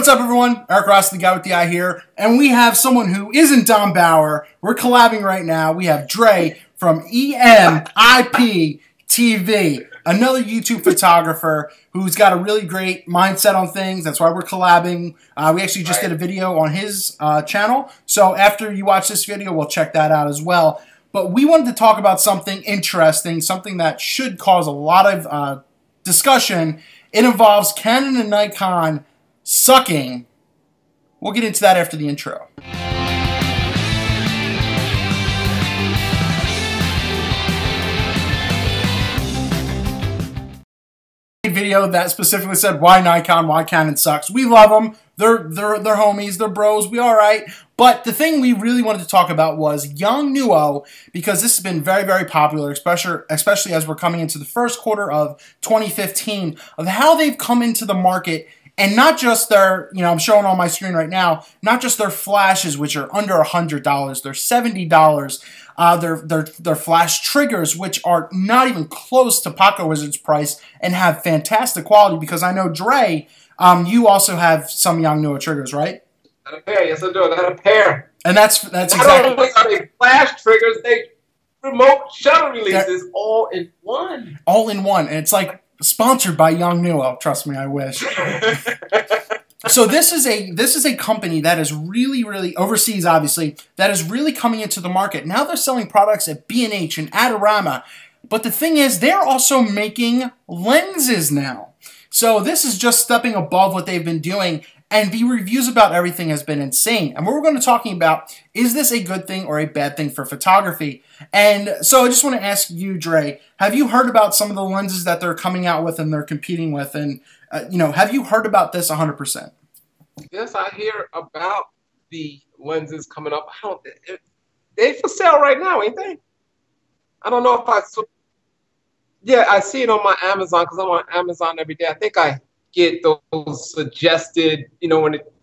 What's up, everyone? Eric Rossi, the guy with the eye here, and we have someone who isn't Don Bauer. We're collabing right now. We have Dre from EMIP TV, another YouTube photographer who's got a really great mindset on things. That's why we're collabing. We actually just did a video on his channel, so after you watch this video, we'll check that out as well. But we wanted to talk about something interesting, something that should cause a lot of discussion. It involves Canon and Nikon sucking. We'll get into that after the intro. Video that specifically said why Nikon, why Canon sucks. We love them. They're homies, they're bros, we all right. But the thing we really wanted to talk about was Yongnuo, because this has been very, very popular, especially as we're coming into the first quarter of 2015, of how they've come into the market. And not just their, I'm showing on my screen right now, not just their flashes, which are under $100, they're $70. Their flash triggers, which are not even close to Pocket Wizard's price and have fantastic quality, because I know, Dre, you also have some Yongnuo triggers, right? I got a pair, yes I do, I got a pair. And that's not exactly... Not only are they flash triggers, they remote shutter releases all in one. All in one, and it's like sponsored by Yongnuo. Trust me, I wish. So this is a company that is really overseas, obviously, that is really coming into the market. Now they're selling products at B&H and Adorama, but the thing is, they're also making lenses now. So this is just stepping above what they've been doing, and the reviews about everything has been insane. And what we're going to be talking about, is this a good thing or a bad thing for photography? And so I just want to ask you, Dre, have you heard about some of the lenses that they're coming out with and they're competing with? And, have you heard about this 100%? Yes, I hear about the lenses coming up. They for sale right now, ain't they? I don't know if I saw. Yeah, I see it on my Amazon, because I'm on Amazon every day. I think I get those suggested, when it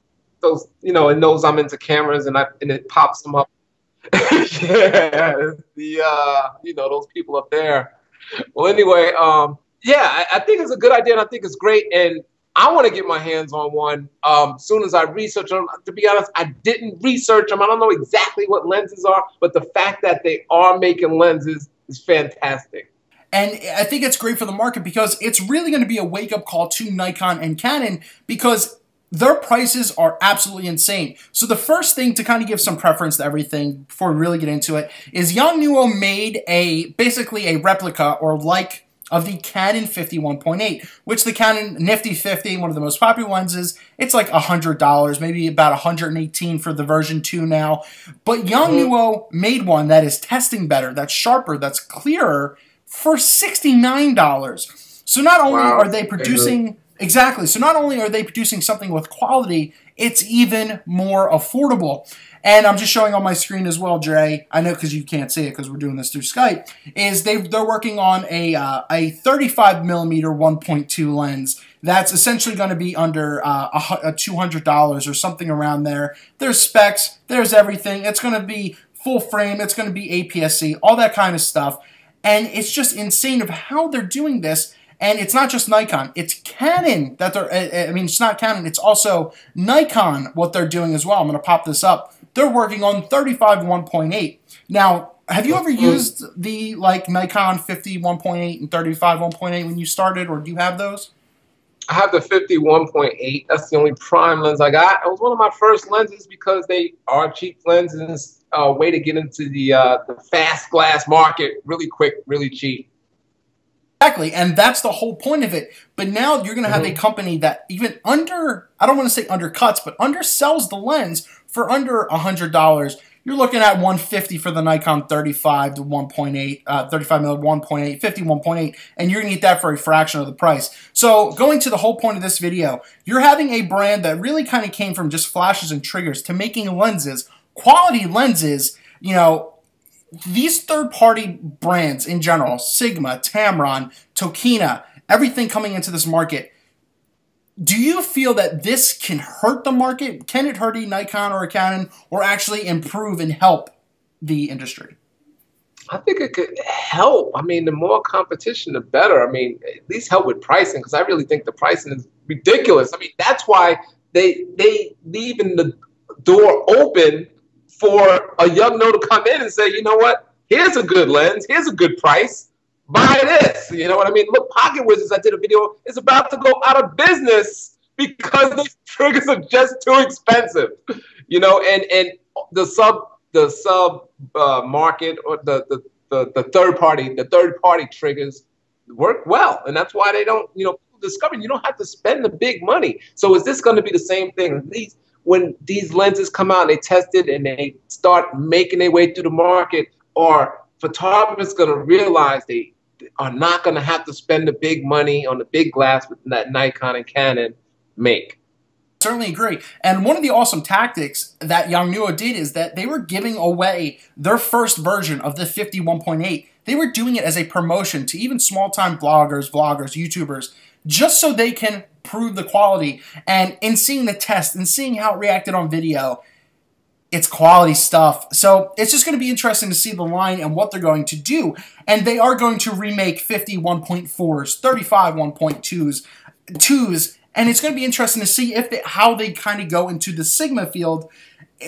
knows I'm into cameras, and it pops them up. Yeah, those people up there. Well, anyway, yeah, I think it's a good idea, and I think it's great, and I want to get my hands on one soon as I research them. To be honest, I didn't research them. I don't know exactly what lenses are, but the fact that they are making lenses is fantastic. And I think it's great for the market, because it's really going to be a wake-up call to Nikon and Canon, because their prices are absolutely insane. So the first thing, to kind of give some preference to everything before we really get into it, is Yongnuo made basically a replica or like of the Canon 51.8, which the Canon Nifty 50, one of the most popular lenses, it's like $100, maybe about $118 for the version 2 now. But Yongnuo made one that is testing better, that's sharper, that's clearer, for $69. So not only are they producing... Exactly. So not only are they producing something with quality, it's even more affordable. And I'm just showing on my screen as well, Dre. I know because you can't see it because we're doing this through Skype. Is they're working on a 35mm 1.2 lens that's essentially going to be under $200 or something around there. There's specs. There's everything. It's going to be full frame. It's going to be APS-C, all that kind of stuff. And it's just insane of how they're doing this. And it's not just Nikon, it's Canon that it's not Canon, it's also Nikon what they're doing as well. I'm going to pop this up. They're working on 35 1.8. Now, have you ever used the Nikon 50 1.8 and 35 1.8 when you started, or do you have those? I have the 50 1.8. That's the only prime lens I got. It was one of my first lenses because they are cheap lenses, a way to get into the fast glass market really quick, really cheap. Exactly, and that's the whole point of it. But now you're going to have a company that even I don't want to say undercuts, but undersells the lens for under $100. You're looking at $150 for the Nikon 35 to 1.8, 35mm 1.8, 50 1.8, and you're going to get that for a fraction of the price. So going to the whole point of this video, you're having a brand that really kind of came from just flashes and triggers to making lenses, quality lenses, these third-party brands in general, Sigma, Tamron, Tokina, everything coming into this market, do you feel that this can hurt the market? Can it hurt a Nikon or a Canon, or actually improve and help the industry? I think it could help. I mean, the more competition, the better. I mean, at least help with pricing, because I really think the pricing is ridiculous. I mean, that's why they leaving the door open for a Yongnuo to come in and say, you know what? Here's a good lens. Here's a good price. Buy this. You know what I mean? Look, Pocket Wizards, I did a video, is about to go out of business because these triggers are just too expensive. You know, and the sub market, or the third party triggers work well, and that's why they don't, you know, discover you don't have to spend the big money. So is this going to be the same thing? When these lenses come out and they test it and they start making their way through the market, are photographers going to realize they are not going to have to spend the big money on the big glass that Nikon and Canon make? Certainly agree. And one of the awesome tactics that Yongnuo did is that they were giving away their first version of the 51.8. They were doing it as a promotion to even small-time bloggers, vloggers, YouTubers, just so they can prove the quality. And in seeing the test and seeing how it reacted on video, it's quality stuff. So it's just going to be interesting to see the line and what they're going to do. And they are going to remake 50 1.4s, 35 1.2s, and it's going to be interesting to see how they kind of go into the Sigma field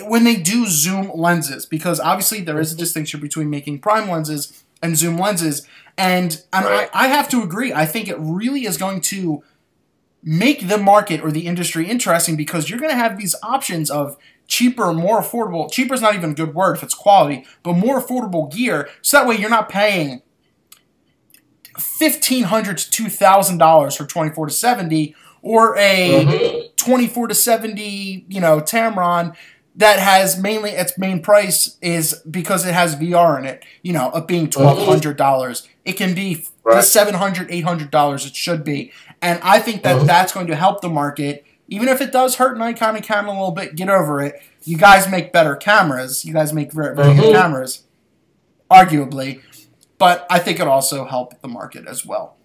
when they do zoom lenses, because obviously there is a distinction between making prime lenses and zoom lenses. And Right. I have to agree. I think it really is going to make the market or the industry interesting, because you're going to have these options of cheaper, more affordable. Cheaper is not even a good word if it's quality, but more affordable gear. So that way you're not paying $1,500 to $2,000 for 24 to 70, or a 24 to 70, you know, Tamron that has mainly its main price is because it has VR in it, you know, of being $1,200. It can be the $700, $800 it should be. And I think that that's going to help the market. Even if it does hurt Nikon and Canon a little bit, get over it. You guys make better cameras. You guys make very, very good cameras, arguably. But I think it also helped the market as well.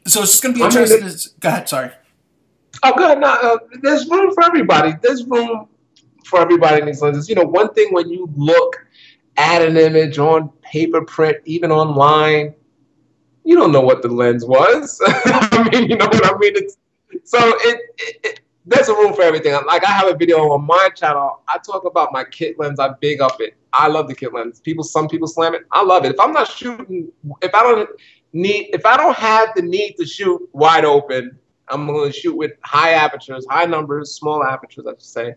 So it's just going to be interesting. Go ahead, sorry. Oh, good. No, there's room for everybody. There's room for everybody in these lenses. You know, one thing when you look at an image on paper print, even online, you don't know what the lens was. I mean, you know what I mean? There's a room for everything. Like, I have a video on my channel. I talk about my kit lens. I big up it. I love the kit lens. Some people slam it. I love it. If I'm not shooting, if I don't have the need to shoot wide open, I'm going to shoot with high apertures, high numbers, small apertures, I should say.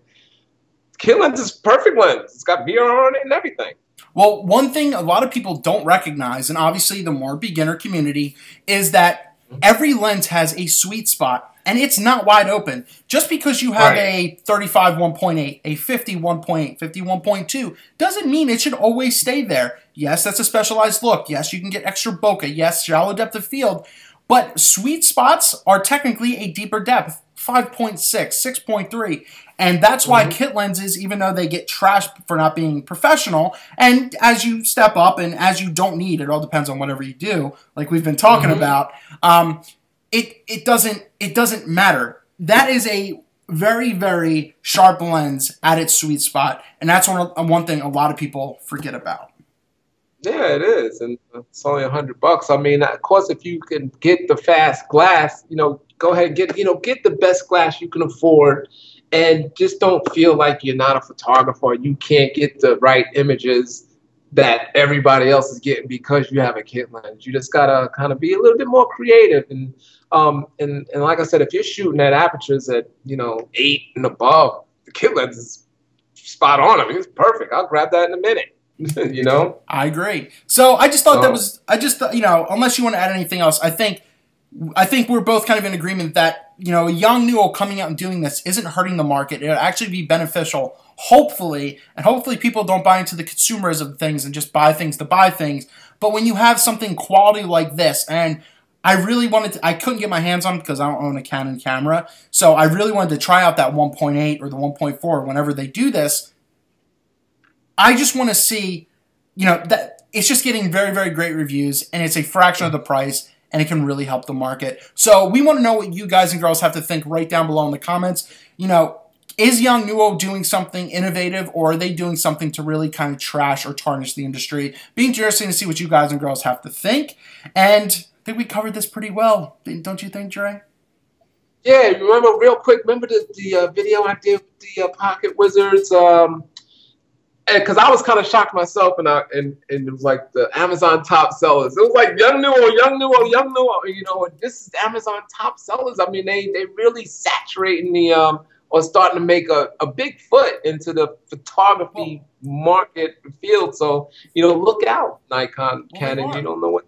Kit lens is perfect lens. It's got VR on it and everything. Well, one thing a lot of people don't recognize, and obviously the more beginner community, is that every lens has a sweet spot, and it's not wide open. Just because you have a 35 1.8, a 50 1.8, 50 1.2, doesn't mean it should always stay there. Yes, that's a specialized look. Yes, you can get extra bokeh. Yes, shallow depth of field. But sweet spots are technically a deeper depth, 5.6, 6.3. And that's why kit lenses, even though they get trashed for not being professional, and as you step up and as you don't need, it all depends on whatever you do, like we've been talking about, it doesn't matter. That is a very, very sharp lens at its sweet spot, and that's one thing a lot of people forget about. Yeah, it is, and it's only $100. I mean, of course, if you can get the fast glass, you know, go ahead and get the best glass you can afford, and just don't feel like you're not a photographer. You can't get the right images that everybody else is getting because you have a kit lens. You just gotta kind of be a little bit more creative, and like I said, if you're shooting at apertures at 8 and above, the kit lens is spot on. I mean, it's perfect. I'll grab that in a minute. You know, I agree. So I just thought unless you want to add anything else, I think we're both kind of in agreement that, Yongnuo coming out and doing this isn't hurting the market. It'll actually be beneficial, hopefully, and hopefully people don't buy into the consumerism of things and just buy things to buy things. But when you have something quality like this, and I really I couldn't get my hands on it because I don't own a Canon camera, so I really wanted to try out that 1.8 or the 1.4 whenever they do this. I just want to see, that it's just getting very, very great reviews, and it's a fraction of the price, and it can really help the market. So we want to know what you guys and girls have to think right down below in the comments. Is Yongnuo doing something innovative, or are they doing something to really kind of trash or tarnish the industry? Be interesting to see what you guys and girls have to think. And I think we covered this pretty well. Don't you think, Dre? Yeah, remember real quick. Remember the video I did with the Pocket Wizards? Because I was kind of shocked myself, and it was like the Amazon top sellers. It was like Young Nuo. You know, this is Amazon top sellers. I mean, they really saturating the or starting to make a big foot into the photography market field. So you know, look out, Nikon, Canon. You don't know what.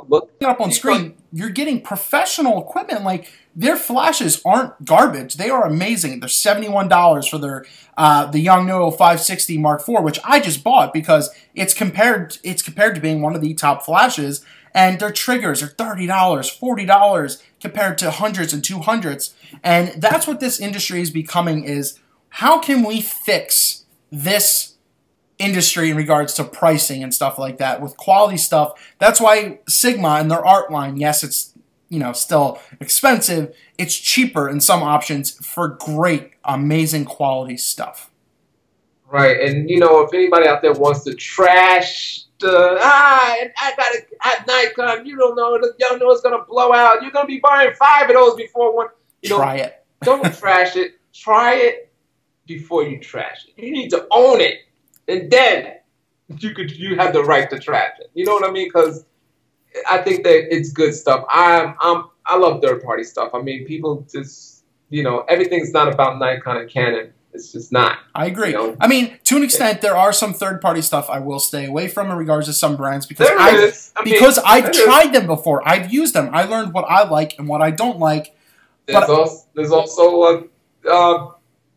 Look Up on screen, you're getting professional equipment. Like, their flashes aren't garbage; they are amazing. They're $71 for their the Yongnuo 560 Mark IV, which I just bought because it's compared to being one of the top flashes. And their triggers are $30, $40 compared to hundreds and 200s. And that's what this industry is becoming: is how can we fix this industry in regards to pricing and stuff like that with quality stuff. That's why Sigma and their art line, yes, it's, you know, still expensive, it's cheaper in some options for great, amazing quality stuff. Right, and you know, if anybody out there wants to trash I got it at Nikon, you don't know, y'all know it's gonna blow out. You're gonna be buying 5 of those before one. You know, try it. Don't trash it. Try it before you trash it. You need to own it. And then you have the right to trash it. You know what I mean? Because I think that it's good stuff. I love third party stuff. I mean, people just, you know, everything's not about Nikon and Canon. It's just not. I agree. You know? I mean, to an extent, there are some third party stuff I will stay away from in regards to some brands because I've tried them before. I've used them. I learned what I like and what I don't like. There's also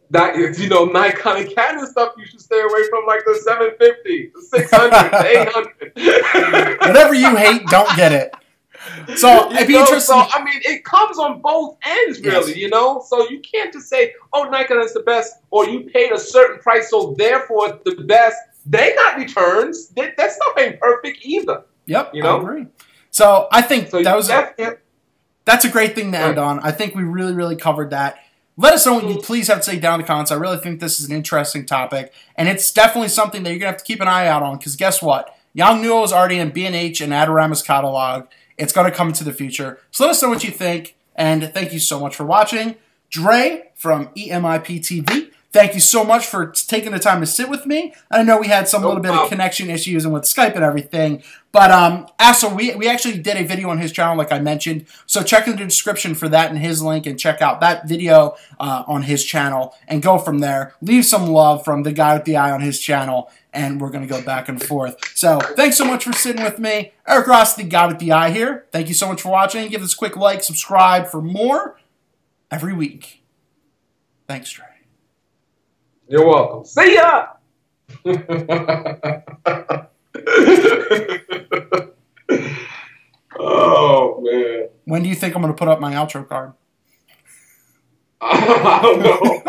you know, Nikon and Canon stuff you should stay away from, like the 750, the 600, the 800. Whatever you hate, don't get it. So it'd be interesting. So I mean, it comes on both ends, really. Yes. You know, so you can't just say, "Oh, Nikon is the best," or "You paid a certain price, so therefore it's the best." They got returns. That stuff ain't perfect either. Yep, you know. I agree. So I think that's a great thing to end on. I think we really, really covered that. Let us know what you please have to say down in the comments. I really think this is an interesting topic, and it's definitely something that you're going to have to keep an eye out on, because guess what? Yongnuo is already in B&H and Adorama's catalog. It's going to come into the future. So let us know what you think, and thank you so much for watching. Dre from EMIP TV, thank you so much for taking the time to sit with me. I know we had some little bit of connection issues and with Skype and everything, but also we actually did a video on his channel, like I mentioned, so check in the description for that and his link, and check out that video on his channel and go from there. Leave some love from the guy with the eye on his channel, and we're going to go back and forth. So thanks so much for sitting with me. Eric Rossi, the guy with the eye here. Thank you so much for watching. Give us a quick like, subscribe for more every week. Thanks, Dre. You're welcome. See ya! Oh, man. When do you think I'm going to put up my outro card? I don't know.